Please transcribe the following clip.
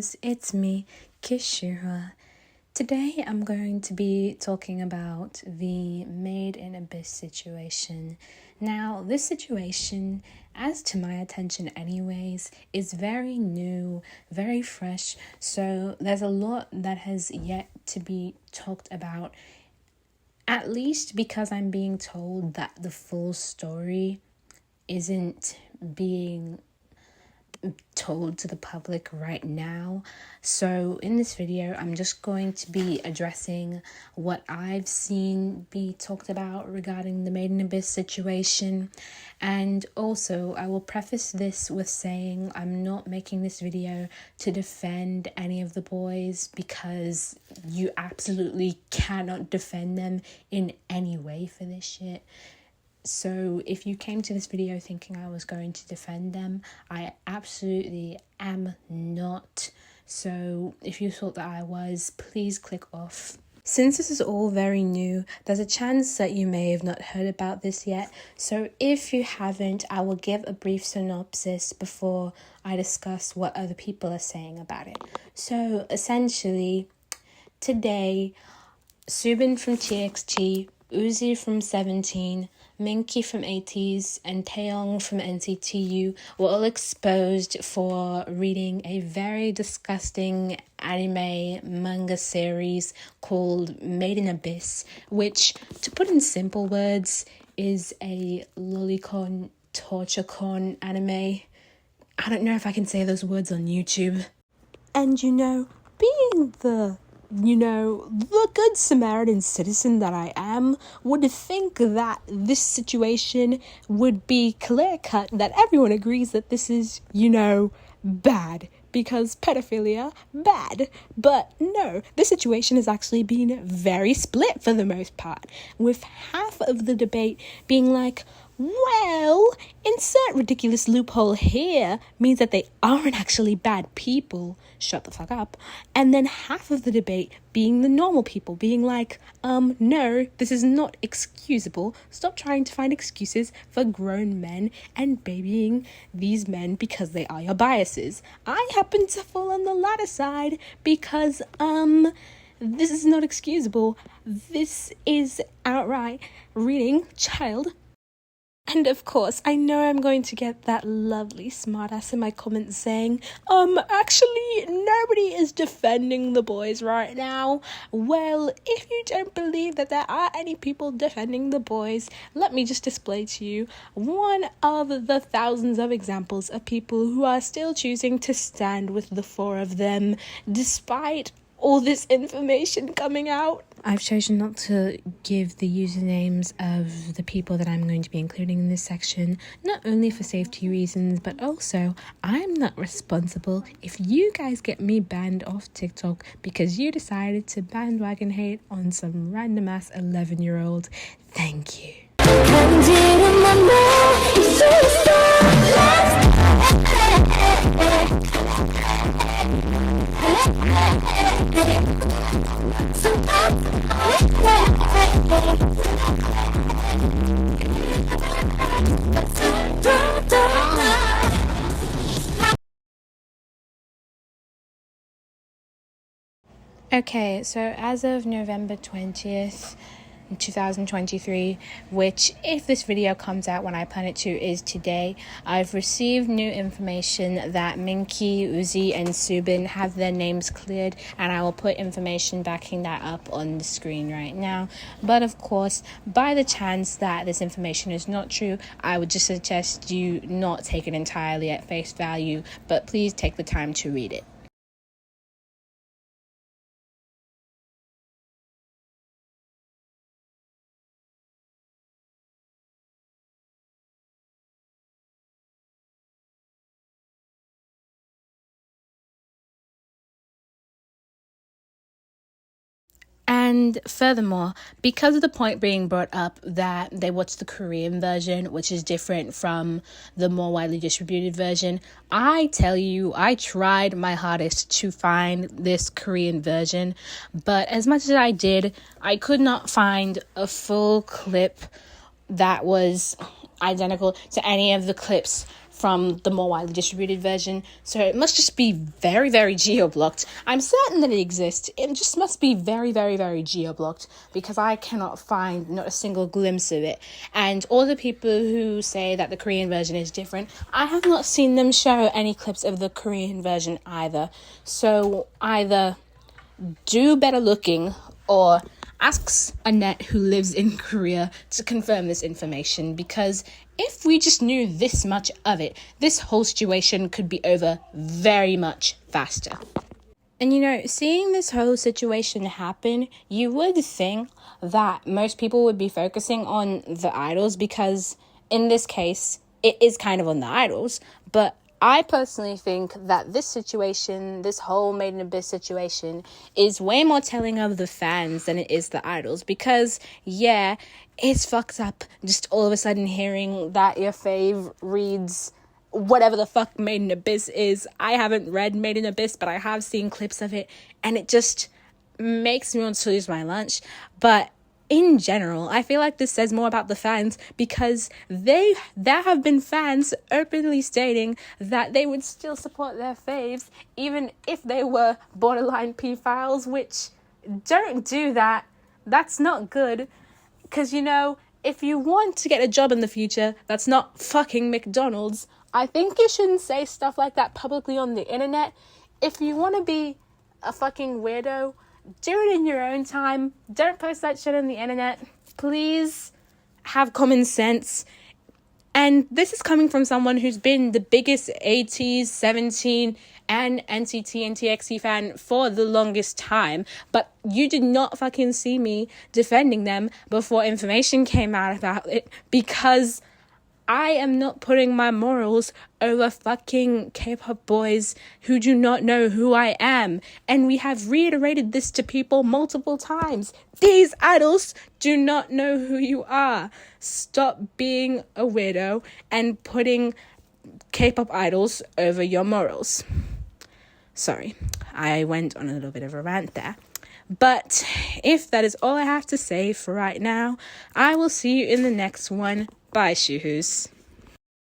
guys, it's me, kissyforshuhua. Today I'm going to be talking about the MIAbyss situation. Now, this situation, as to my attention anyways, is very new, very fresh, so there's a lot that has yet to be talked about, at least because I'm being told that the full story isn't being told to the public right now. So in this video, I'm just going to be addressing what I've seen be talked about regarding the MIAbyss situation. And also, I will preface this with saying I'm not making this video to defend any of the boys, because you absolutely cannot defend them in any way for this shit. So if you came to this video thinking I was going to defend them, I absolutely am not. So if you thought that I was, please click off. Since this is all very new, there's a chance that you may have not heard about this yet. So if you haven't, I will give a brief synopsis before I discuss what other people are saying about it. So essentially, today, Subin from TXT, Uzi from 17, Minky from 80s, and Taeyong from NCTU were all exposed for reading a very disgusting anime manga series called MIAbyss, which, to put in simple words, is a lolicon torture-con anime. I don't know if I can say those words on YouTube. And being the good Samaritan citizen that I am, would think that this situation would be clear-cut, that everyone agrees that this is, bad, because pedophilia, bad. But no, this situation has actually been very split for the most part, with half of the debate being like, well, insert ridiculous loophole here means that they aren't actually bad people. Shut the fuck up. And then half of the debate being the normal people, being like, no, this is not excusable. Stop trying to find excuses for grown men and babying these men because they are your biases. I happen to fall on the latter side because, this is not excusable. This is outright reading child. And of course, I know I'm going to get that lovely smartass in my comments saying, actually, nobody is defending the boys right now. Well, if you don't believe that there are any people defending the boys, let me just display to you one of the thousands of examples of people who are still choosing to stand with the four of them, despite all this information coming out. I've chosen not to give the usernames of the people that I'm going to be including in this section, not only for safety reasons, but also I'm not responsible if you guys get me banned off TikTok because you decided to bandwagon hate on some random ass 11-year-old. Thank you. Okay, so as of November 20th, 2023, which, if this video comes out when I plan it to, is today, I've received new information that Minky, Uzi, and Subin have their names cleared, and I will put information backing that up on the screen right now. But of course, by the chance that this information is not true, I would just suggest you not take it entirely at face value, but please take the time to read it. And furthermore, because of the point being brought up that they watched the Korean version, which is different from the more widely distributed version, I tell you, I tried my hardest to find this Korean version, but as much as I did, I could not find a full clip that was identical to any of the clips from the more widely distributed version. So it must just be very, very geo-blocked. I'm certain that it exists. It just must be very, very, very geo-blocked, because I cannot find not a single glimpse of it. And all the people who say that the Korean version is different, I have not seen them show any clips of the Korean version either. So either do better looking or asks Annette, who lives in Korea, to confirm this information, because if we just knew this much of it, this whole situation could be over very much faster. And you know, seeing this whole situation happen, you would think that most people would be focusing on the idols, because in this case, it is kind of on the idols. But I personally think that this situation, this whole Made in Abyss situation, is way more telling of the fans than it is the idols. Because, yeah, it's fucked up just all of a sudden hearing that your fave reads whatever the fuck Made in Abyss is. I haven't read Made in Abyss, but I have seen clips of it, and it just makes me want to lose my lunch. But in general, I feel like this says more about the fans, because there have been fans openly stating that they would still support their faves even if they were borderline pedophiles, which, don't do that. That's not good. Because, you know, if you want to get a job in the future that's not fucking McDonald's, I think you shouldn't say stuff like that publicly on the internet. If you want to be a fucking weirdo, do it in your own time. Don't post that shit on the internet. Please have common sense. And this is coming from someone who's been the biggest 80s, 17, and NCT and TXT fan for the longest time. But you did not fucking see me defending them before information came out about it, because I am not putting my morals over fucking K-pop boys who do not know who I am. And we have reiterated this to people multiple times. These idols do not know who you are. Stop being a weirdo and putting K-pop idols over your morals. Sorry, I went on a little bit of a rant there. But if that is all I have to say for right now, I will see you in the next one. Bye, Shuhus.